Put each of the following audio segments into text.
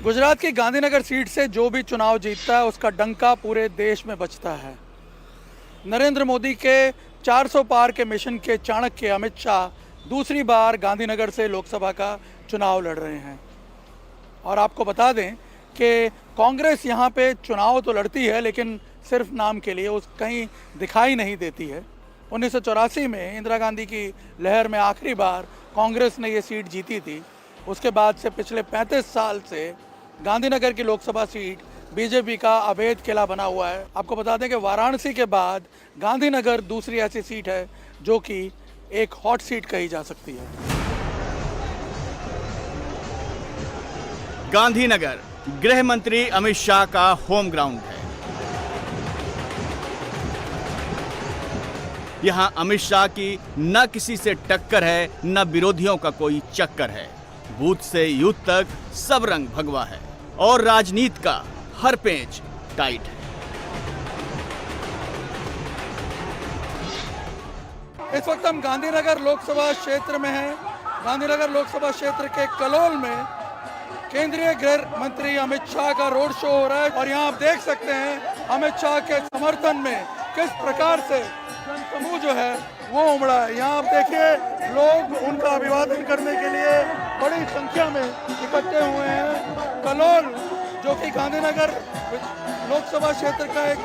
गुजरात की गांधीनगर सीट से जो भी चुनाव जीतता है उसका डंका पूरे देश में बजता है। नरेंद्र मोदी के 400 पार के मिशन के चाणक्य अमित शाह दूसरी बार गांधीनगर से लोकसभा का चुनाव लड़ रहे हैं। और आपको बता दें कि कांग्रेस यहाँ पे चुनाव तो लड़ती है लेकिन सिर्फ नाम के लिए, उस कहीं दिखाई नहीं देती है। 1984 में इंदिरा गांधी की लहर में आखिरी बार कांग्रेस ने ये सीट जीती थी। उसके बाद से पिछले 35 साल से गांधीनगर की लोकसभा सीट बीजेपी का अवैध किला बना हुआ है। आपको बता दें कि वाराणसी के बाद गांधीनगर दूसरी ऐसी सीट है जो कि एक हॉट सीट कही जा सकती है। गांधीनगर गृह मंत्री अमित शाह का होम ग्राउंड है। यहां अमित शाह की न किसी से टक्कर है, न विरोधियों का कोई चक्कर है। बूथ से यूथ तक सब रंग भगवा है और राजनीति का हर पेंच टाइट है। इस वक्त हम गांधीनगर लोकसभा क्षेत्र में हैं। गांधीनगर लोकसभा क्षेत्र के कलोल में केंद्रीय गृह मंत्री अमित शाह का रोड शो हो रहा है और यहाँ आप देख सकते हैं अमित शाह के समर्थन में किस प्रकार से जनसमूह जो है वो उमड़ा है। यहाँ आप देखिए लोग उनका अभिवादन करने के लिए बड़ी संख्या में इकट्ठे हुए हैं। कलोल जो कि गांधीनगर लोकसभा क्षेत्र का एक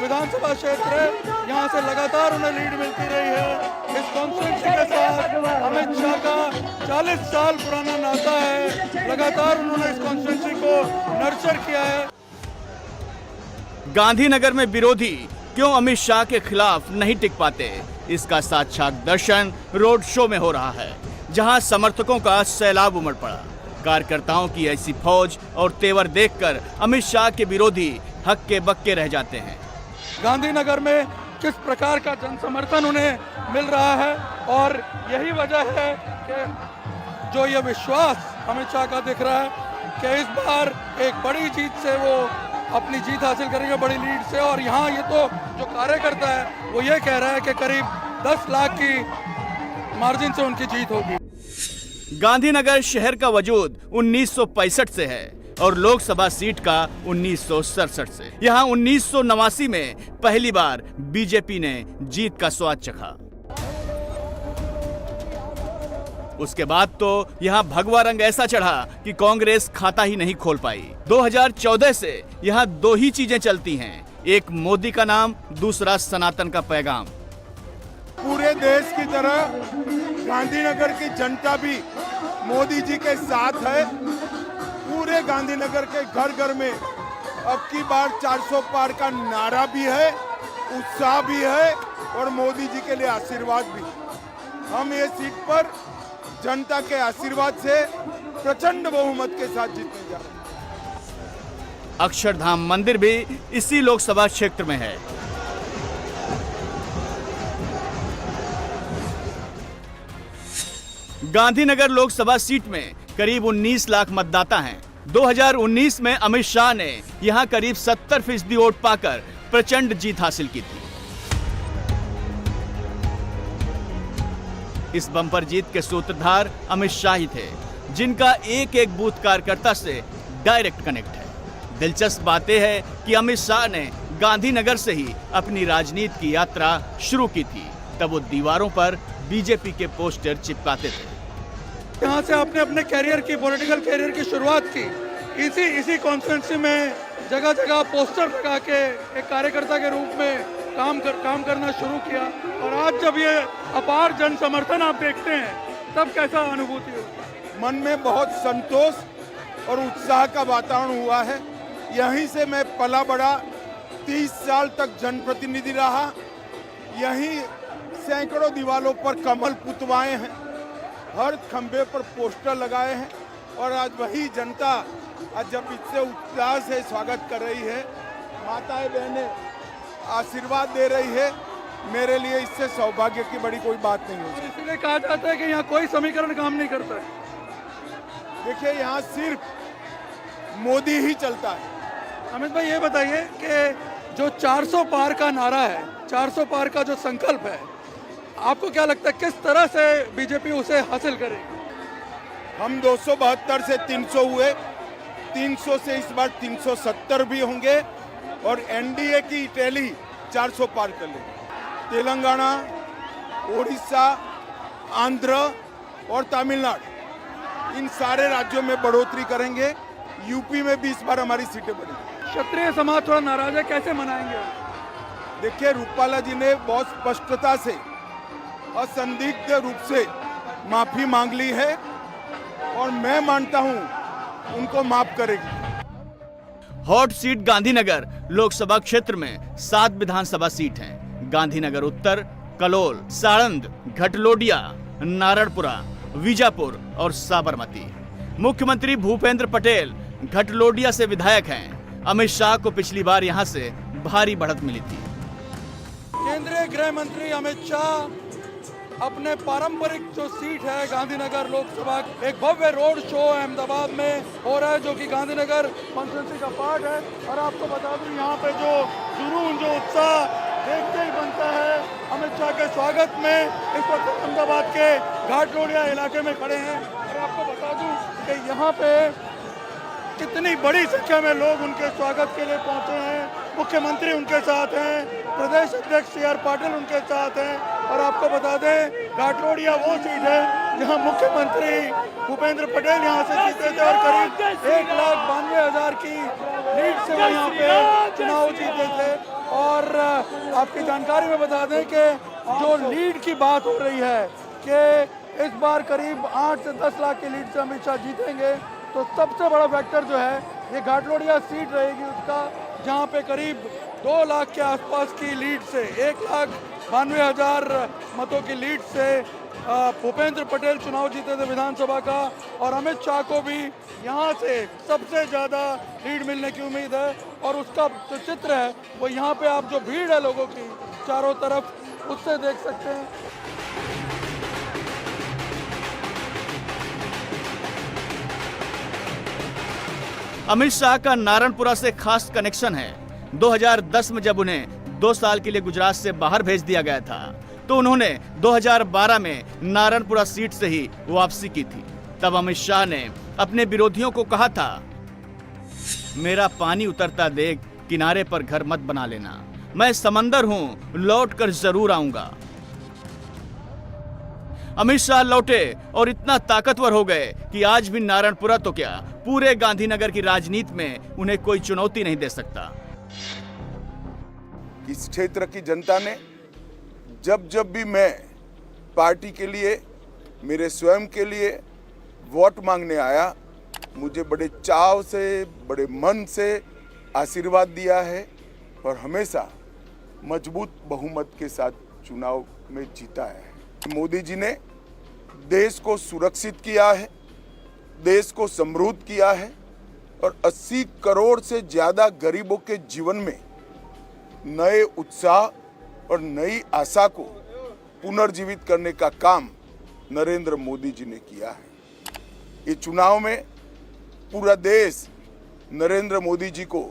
विधानसभा क्षेत्र है, यहाँ से लगातार उन्हें लीड मिलती रही है। इस कॉन्स्टिट्यूंसी के साथ अमित शाह का 40 साल पुराना नाता है। लगातार उन्होंने इस कॉन्स्टिट्यूंसी को नर्चर किया है। गांधीनगर में विरोधी क्यों अमित शाह के खिलाफ नहीं टिक पाते, इसका साक्षात दर्शन रोड शो में हो रहा है, जहां समर्थकों का सैलाब उमड़ पड़ा। कार्यकर्ताओं की ऐसी फौज और तेवर देखकर अमित शाह के विरोधी हक्के बक्के रह जाते हैं। गांधीनगर में किस प्रकार का जन समर्थन उन्हें मिल रहा है और यही वजह है कि जो ये विश्वास अमित शाह का दिख रहा है कि इस बार एक बड़ी जीत से वो अपनी जीत हासिल करेंगे, बड़ी लीड से। और यहाँ ये तो जो कार्यकर्ता है वो ये कह रहा है कि करीब 10 लाख की मार्जिन से उनकी जीत होगी। गांधीनगर शहर का वजूद 1965 से है और लोकसभा सीट का 1967 से। यहाँ 1989 में पहली बार बीजेपी ने जीत का स्वाद चखा। उसके बाद तो यहाँ भगवा रंग ऐसा चढ़ा कि कांग्रेस खाता ही नहीं खोल पाई। 2014 से यहाँ दो ही चीजें चलती हैं, एक मोदी का नाम, दूसरा सनातन का पैगाम। पूरे देश की तरह गांधीनगर की जनता भी मोदी जी के साथ है। पूरे गांधीनगर के घर घर में अब की बार 400 पार का नारा भी है, उत्साह भी है और मोदी जी के लिए आशीर्वाद भी। हम ये सीट पर जनता के आशीर्वाद से प्रचंड बहुमत के साथ जीतने जा रहे हैं। अक्षरधाम मंदिर भी इसी लोकसभा क्षेत्र में है। गांधीनगर लोकसभा सीट में करीब 19 लाख मतदाता हैं। 2019 में अमित शाह ने यहां करीब 70% वोट पाकर प्रचंड जीत हासिल की थी। इस बम्पर जीत के सूत्रधार अमित शाह ही थे, जिनका एक एक बूथ कार्यकर्ता से डायरेक्ट कनेक्ट है। दिलचस्प बात यह है कि अमित शाह ने गांधीनगर से ही अपनी राजनीति की यात्रा शुरू की थी। तब वो दीवारों पर बीजेपी के पोस्टर चिपकाते थे। यहाँ से आपने अपने कैरियर की, पॉलिटिकल कैरियर की शुरुआत की। इसी कॉन्स्टिट्यूंसी में जगह जगह पोस्टर लगा के एक कार्यकर्ता के रूप में काम करना शुरू किया। और आज जब ये अपार जन समर्थन आप देखते हैं तब कैसा अनुभूति होती है? मन में बहुत संतोष और उत्साह का वातावरण हुआ है। यहीं से मैं पला बड़ा, 30 साल तक जनप्रतिनिधि रहा। यहीं सैकड़ों दीवारों पर कमल पुतवाए हैं, हर खंबे पर पोस्टर लगाए हैं और आज वही जनता आज जब इससे उत्साह से स्वागत कर रही है, माताएं बहनें आशीर्वाद दे रही है, मेरे लिए इससे सौभाग्य की बड़ी कोई बात नहीं होती। इसलिए कहा जाता है कि यहाँ कोई समीकरण काम नहीं करता है। देखिए यहाँ सिर्फ मोदी ही चलता है। अमित भाई ये बताइए कि जो 400 पार का नारा है, 400 पार का जो संकल्प है, आपको क्या लगता है किस तरह से बीजेपी उसे हासिल करेगी? हम 272 से 300 हुए, 300 से इस बार 370 भी होंगे और एनडीए की टैली 400 पार कर लेगी। तेलंगाना, ओडिशा, आंध्र और तमिलनाडु इन सारे राज्यों में बढ़ोतरी करेंगे। यूपी में भी इस बार हमारी सीटें बढ़ेंगी। क्षत्रिय समाज थोड़ा नाराज है, कैसे मनाएंगे? देखिए, रूपाला जी ने बहुत स्पष्टता से असंदिग्ध रूप से माफी मांग ली है और मैं मानता हूं उनको माफ करेगी। हॉट सीट गांधीनगर लोकसभा क्षेत्र में 7 विधानसभा सीट हैं। गांधीनगर उत्तर, कलोल, साणंद, घटलोडिया, नारायणपुरा, बीजापुर और साबरमती। मुख्यमंत्री भूपेंद्र पटेल घटलोडिया से विधायक हैं। अमित शाह को पिछली बार यहां से भारी बढ़त मिली थी। केंद्रीय गृह मंत्री अमित शाह अपने पारंपरिक जो सीट है गांधीनगर लोकसभा, एक भव्य रोड शो अहमदाबाद में हो रहा है जो कि गांधीनगर कॉन्स्टिट्यूंसी का पार्ट है। और आपको बता दूं, यहाँ पे जो जुनून, जो उत्साह देखते ही बनता है अमित शाह के स्वागत में। इस वक्त अहमदाबाद के घाटलोडिया इलाके में खड़े हैं और आपको बता दूं कि यहाँ पे कितनी बड़ी संख्या में लोग उनके स्वागत के लिए पहुंचे हैं। मुख्यमंत्री उनके साथ हैं, प्रदेश अध्यक्ष CR पाटिल उनके साथ हैं। और आपको बता दें, घाटलोडिया वो सीट है जहां मुख्यमंत्री भूपेंद्र पटेल यहां से जीते थे और करीब 1,92,000 की लीड से वो यहाँ पे चुनाव जीते थे। और आपकी जानकारी में बता दें कि जो लीड की बात हो रही है कि इस बार करीब 8 से 10 लाख की लीड से अमित शाह जीतेंगे, तो सबसे बड़ा फैक्टर जो है ये घाटलोडिया सीट रहेगी उसका, जहाँ पे करीब 2 लाख के आसपास की लीड से, 1,92,000 मतों की लीड से भूपेंद्र पटेल चुनाव जीते थे विधानसभा का। और अमित शाह को भी यहाँ से सबसे ज़्यादा लीड मिलने की उम्मीद है। और उसका जो चित्र है वो यहाँ पे आप जो भीड़ है लोगों की चारों तरफ, उससे देख सकते हैं। अमित शाह का नारायणपुरा से खास कनेक्शन है। 2010 में जब उन्हें 2 साल के लिए गुजरात से बाहर भेज दिया गया था, तो उन्होंने 2012 में नारायणपुरा सीट से ही वापसी की थी। तब अमित शाह ने अपने विरोधियों को कहा था, मेरा पानी उतरता देख किनारे पर घर मत बना लेना, मैं समंदर हूं, लौट कर जरूर आऊंगा। अमित शाह लौटे और इतना ताकतवर हो गए कि आज भी नारायणपुरा तो क्या, पूरे गांधीनगर की राजनीति में उन्हें कोई चुनौती नहीं दे सकता। इस क्षेत्र की जनता ने जब भी मैं पार्टी के लिए, मेरे स्वयं के लिए वोट मांगने आया, मुझे बड़े चाव से, बड़े मन से आशीर्वाद दिया है और हमेशा मजबूत बहुमत के साथ चुनाव में जीता है। मोदी जी ने देश को सुरक्षित किया है, देश को समृद्ध किया है और 80 करोड़ से ज्यादा गरीबों के जीवन में नए उत्साह और नई आशा को पुनर्जीवित करने का काम नरेंद्र मोदी जी ने किया है। ये चुनाव में पूरा देश नरेंद्र मोदी जी को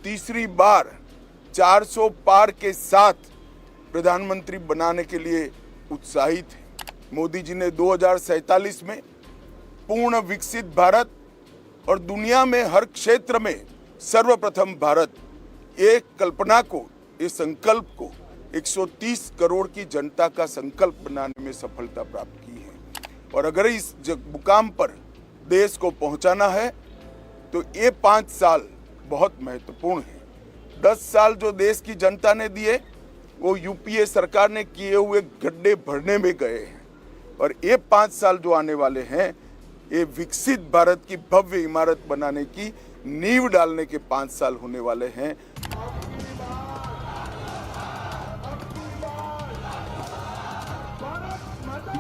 तीसरी बार 400 पार के साथ प्रधानमंत्री बनाने के लिए उत्साहित है। मोदी जी ने 2047 में पूर्ण विकसित भारत और दुनिया में हर क्षेत्र में सर्वप्रथम भारत, एक कल्पना को, इस संकल्प को 130 करोड़ की जनता का संकल्प बनाने में सफलता प्राप्त की है। और अगर इस मुकाम पर देश को पहुंचाना है तो ये 5 साल बहुत महत्वपूर्ण है। 10 साल जो देश की जनता ने दिए वो यूपीए सरकार ने किए हुए गड्ढे भरने में गए हैं और ये 5 साल जो आने वाले हैं ये विकसित भारत की भव्य इमारत बनाने की नींव डालने के 5 साल होने वाले हैं।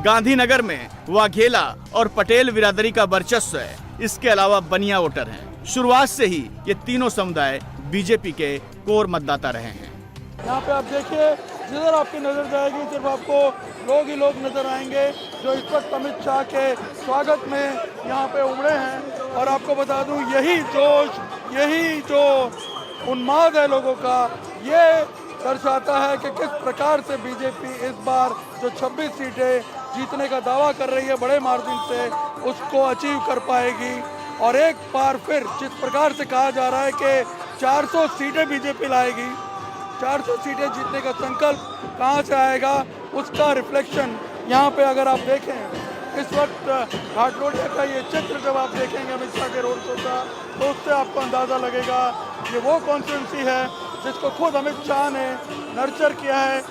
गांधीनगर में वाघेला और पटेल बिरादरी का वर्चस्व है। इसके अलावा बनिया वोटर हैं। शुरुआत से ही ये तीनों समुदाय बीजेपी के कोर मतदाता रहे हैं। यहाँ पे आप देखिए, जिधर आपकी नजर जाएगी सिर्फ आपको लोग ही लोग नजर आएंगे जो इस वक्त अमित शाह के स्वागत में यहाँ पे उमड़े हैं। और आपको बता दूं, यही जोश, यही जो उन्माद है लोगों का, ये दर्शाता है कि किस प्रकार से बीजेपी इस बार जो 26 सीटें जीतने का दावा कर रही है बड़े मार्जिन से, उसको अचीव कर पाएगी। और एक बार फिर जिस प्रकार से कहा जा रहा है कि 400 सीटें बीजेपी लाएगी, 400 सीटें जीतने का संकल्प कहाँ से आएगा, उसका रिफ्लेक्शन यहाँ पे अगर आप देखें इस वक्त घाटलोटिया का ये चित्र जब आप देखेंगे अमित शाह के रोड शो का, तो उससे आपको अंदाज़ा लगेगा ये वो कॉन्स्टिट्यूंसी है जिसको खुद अमित शाह ने नर्चर किया है।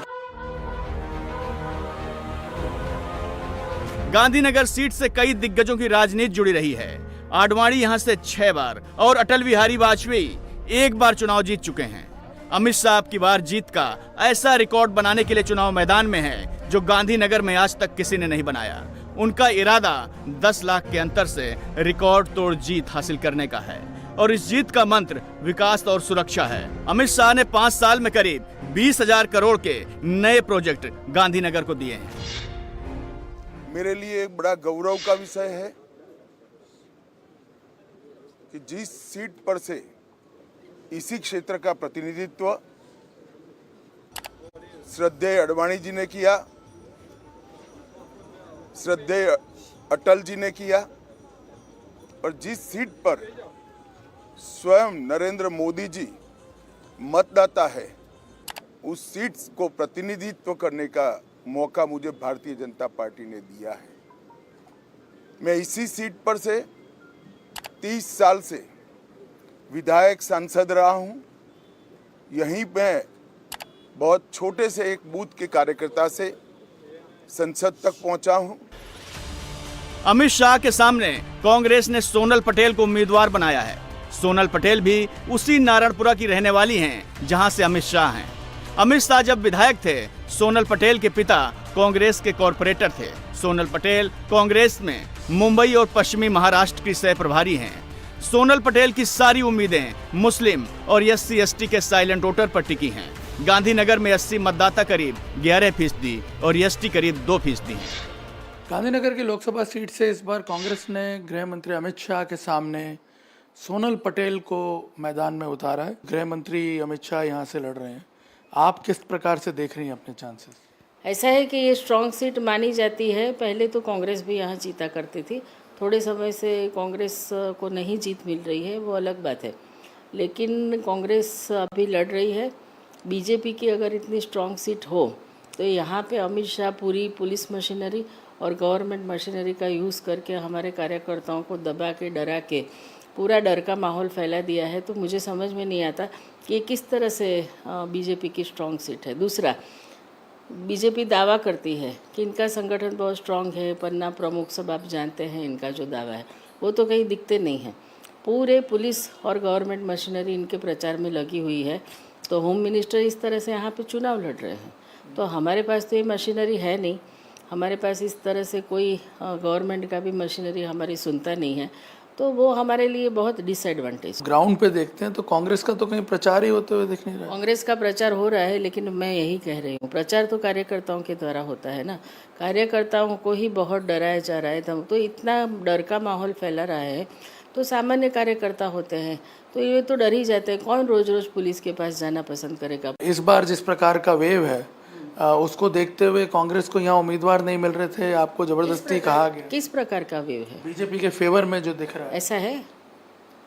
गांधीनगर सीट से कई दिग्गजों की राजनीति जुड़ी रही है। आडवाणी यहां से 6 बार और अटल बिहारी वाजपेयी 1 बार चुनाव जीत चुके हैं। अमित शाह अब की बार जीत का ऐसा रिकॉर्ड बनाने के लिए चुनाव मैदान में है जो गांधीनगर में आज तक किसी ने नहीं बनाया। उनका इरादा 10 लाख के अंतर से रिकॉर्ड तोड़ जीत हासिल करने का है और इस जीत का मंत्र विकास और सुरक्षा है। अमित शाह ने 5 साल में करीब 20,000 करोड़ के नए प्रोजेक्ट गांधीनगर को दिए हैं। मेरे लिए एक बड़ा गौरव का विषय है कि जिस सीट पर से इसी क्षेत्र का प्रतिनिधित्व श्रद्धेय आडवाणी जी ने किया, श्रद्धेय अटल जी ने किया, और जिस सीट पर स्वयं नरेंद्र मोदी जी मतदाता है, उस सीट को प्रतिनिधित्व करने का मौका मुझे भारतीय जनता पार्टी ने दिया है। मैं इसी सीट पर से 30 साल से विधायक सांसद रहा हूं। यहीं मैं बहुत छोटे से एक बूथ के कार्यकर्ता से संसद तक पहुंचा हूं। अमित शाह के सामने कांग्रेस ने सोनल पटेल को उम्मीदवार बनाया है। सोनल पटेल भी उसी नारायणपुरा की रहने वाली हैं जहां से अमित शाह हैं। अमित शाह जब विधायक थे, सोनल पटेल के पिता कांग्रेस के कॉरपोरेटर थे। सोनल पटेल कांग्रेस में मुंबई और पश्चिमी महाराष्ट्र की सह प्रभारी हैं। सोनल पटेल की सारी उम्मीदें मुस्लिम और SC/ST के साइलेंट वोटर पर टिकी हैं। गांधीनगर में 80 मतदाता करीब 11% और ST करीब 2% हैं। गांधीनगर की लोकसभा सीट से इस बार कांग्रेस ने गृह मंत्री अमित शाह के सामने सोनल पटेल को मैदान में उतारा है। गृह मंत्री अमित शाह यहाँ से लड़ रहे हैं। आप किस प्रकार से देख रही हैं अपने चांसेस? ऐसा है कि ये स्ट्रॉन्ग सीट मानी जाती है। पहले तो कांग्रेस भी यहाँ जीता करती थी, थोड़े समय से कांग्रेस को नहीं जीत मिल रही है, वो अलग बात है। लेकिन कांग्रेस अभी लड़ रही है। बीजेपी की अगर इतनी स्ट्रॉन्ग सीट हो तो यहाँ पे अमित शाह पूरी पुलिस मशीनरी और गवर्नमेंट मशीनरी का यूज़ करके हमारे कार्यकर्ताओं को दबा के डरा के पूरा डर का माहौल फैला दिया है। तो मुझे समझ में नहीं आता कि ये किस तरह से बीजेपी की स्ट्रॉन्ग सीट है। दूसरा, बीजेपी दावा करती है कि इनका संगठन बहुत स्ट्रॉन्ग है, पन्ना प्रमुख सब आप जानते हैं, इनका जो दावा है वो तो कहीं दिखते नहीं है। पूरे पुलिस और गवर्नमेंट मशीनरी इनके प्रचार में लगी हुई है। तो होम मिनिस्टर इस तरह से यहाँ पे चुनाव लड़ रहे हैं। तो हमारे पास तो ये मशीनरी है नहीं, हमारे पास इस तरह से कोई गवर्नमेंट का भी मशीनरी हमारी सुनता नहीं है। तो वो हमारे लिए बहुत डिसएडवांटेज। ग्राउंड पे देखते हैं तो कांग्रेस का तो कहीं प्रचार ही होते हुए दिख नहीं रहा। कांग्रेस का प्रचार हो रहा है, लेकिन मैं यही कह रही हूँ, प्रचार तो कार्यकर्ताओं के द्वारा होता है ना। कार्यकर्ताओं को ही बहुत डराया जा रहा है। तो इतना डर का माहौल फैला रहा है, तो सामान्य कार्यकर्ता होते हैं तो ये तो डर ही जाते हैं। कौन रोज रोज पुलिस के पास जाना पसंद करेगा? इस बार जिस प्रकार का वेव है उसको देखते हुए कांग्रेस को यहाँ उम्मीदवार नहीं मिल रहे थे, आपको जबरदस्ती कहा गया। किस प्रकार का वेव है? बीजेपी के फेवर में जो दिख रहा है ऐसा है?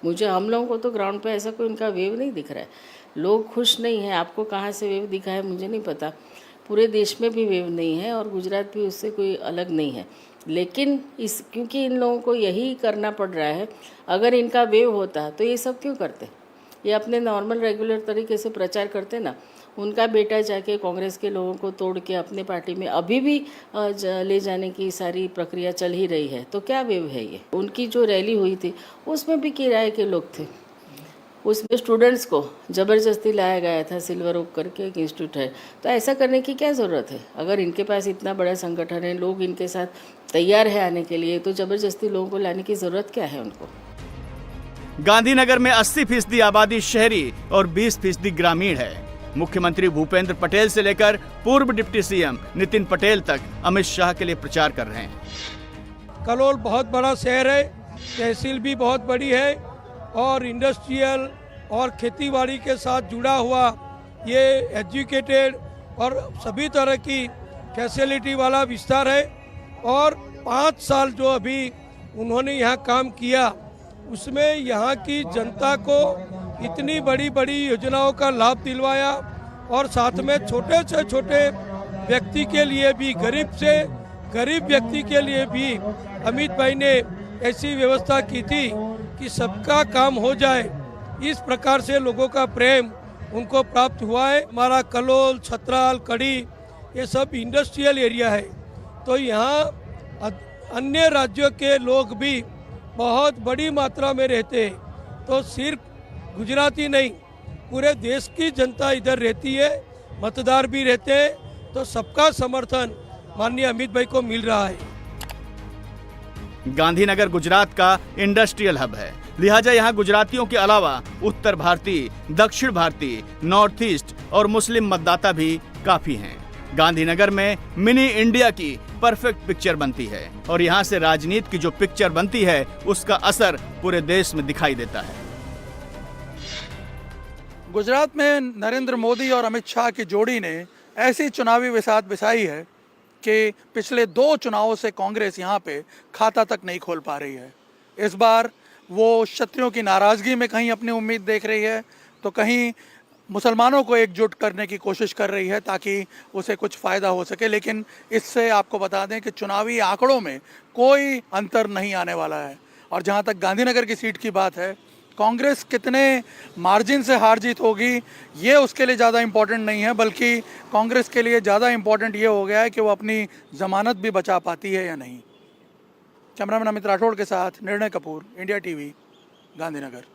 मुझे, हम लोगों को तो ग्राउंड पे ऐसा कोई उनका वेव नहीं दिख रहा है। लोग खुश नहीं है। आपको कहाँ से वेव दिखा है मुझे नहीं पता। पूरे देश में भी वेव नहीं है और गुजरात भी उससे कोई अलग नहीं है। लेकिन क्योंकि इन लोगों को यही करना पड़ रहा है, अगर इनका वेव होता तो ये सब क्यों करते? ये अपने नॉर्मल रेगुलर तरीके से प्रचार करते ना। उनका बेटा जाके कांग्रेस के लोगों को तोड़ के अपने पार्टी में अभी भी ले जाने की सारी प्रक्रिया चल ही रही है। तो क्या वेव है ये? उनकी जो रैली हुई थी उसमें भी किराए के लोग थे, उसमें स्टूडेंट्स को ज़बरदस्ती लाया गया था। सिल्वर ओक करके एक इंस्टीट्यूट है। तो ऐसा करने की क्या ज़रूरत है? अगर इनके पास इतना बड़ा संगठन है, लोग इनके साथ तैयार है आने के लिए, तो ज़बरदस्ती लोगों को लाने की ज़रूरत क्या है उनको? गांधीनगर में 80% आबादी शहरी और 20% ग्रामीण है। मुख्यमंत्री भूपेंद्र पटेल से लेकर पूर्व डिप्टी CM नितिन पटेल तक अमित शाह के लिए प्रचार कर रहे हैं। कलोल बहुत बड़ा शहर है, तहसील भी बहुत बड़ी है और इंडस्ट्रियल और खेतीबाड़ी के साथ जुड़ा हुआ ये एजुकेटेड और सभी तरह की फैसिलिटी वाला विस्तार है। और 5 साल जो अभी उन्होंने यहाँ काम किया उसमें यहाँ की जनता को इतनी बड़ी बड़ी योजनाओं का लाभ दिलवाया और साथ में छोटे से छोटे व्यक्ति के लिए भी, गरीब से गरीब व्यक्ति के लिए भी अमित भाई ने ऐसी व्यवस्था की थी कि सबका काम हो जाए। इस प्रकार से लोगों का प्रेम उनको प्राप्त हुआ है। हमारा कलोल, छतराल, कड़ी ये सब इंडस्ट्रियल एरिया है, तो यहाँ अन्य राज्यों के लोग भी बहुत बड़ी मात्रा में रहते हैं। तो सिर्फ गुजराती नहीं, पूरे देश की जनता इधर रहती है, मतदार भी रहते हैं, तो सबका समर्थन माननीय अमित भाई को मिल रहा है। गांधीनगर गुजरात का इंडस्ट्रियल हब है, लिहाजा यहाँ गुजरातियों के अलावा उत्तर भारतीय, दक्षिण भारतीय, नॉर्थ ईस्ट और मुस्लिम मतदाता भी काफी हैं। गांधीनगर में मिनी इंडिया की परफेक्ट पिक्चर बनती है और यहाँ से राजनीति की जो पिक्चर बनती है उसका असर पूरे देश में दिखाई देता है। गुजरात में नरेंद्र मोदी और अमित शाह की जोड़ी ने ऐसी चुनावी बिसात बिछाई है कि पिछले 2 चुनावों से कांग्रेस यहाँ पे खाता तक नहीं खोल पा रही है। इस बार वो क्षत्रियों की नाराज़गी में कहीं अपनी उम्मीद देख रही है, तो कहीं मुसलमानों को एकजुट करने की कोशिश कर रही है ताकि उसे कुछ फ़ायदा हो सके। लेकिन इससे आपको बता दें कि चुनावी आंकड़ों में कोई अंतर नहीं आने वाला है। और जहाँ तक गांधीनगर की सीट की बात है, कांग्रेस कितने मार्जिन से हार जीत होगी ये उसके लिए ज़्यादा इम्पोर्टेंट नहीं है, बल्कि कांग्रेस के लिए ज़्यादा इम्पोर्टेंट ये हो गया है कि वो अपनी ज़मानत भी बचा पाती है या नहीं। कैमरामैन अमित राठौड़ के साथ निर्णय कपूर, इंडिया टीवी, गांधीनगर।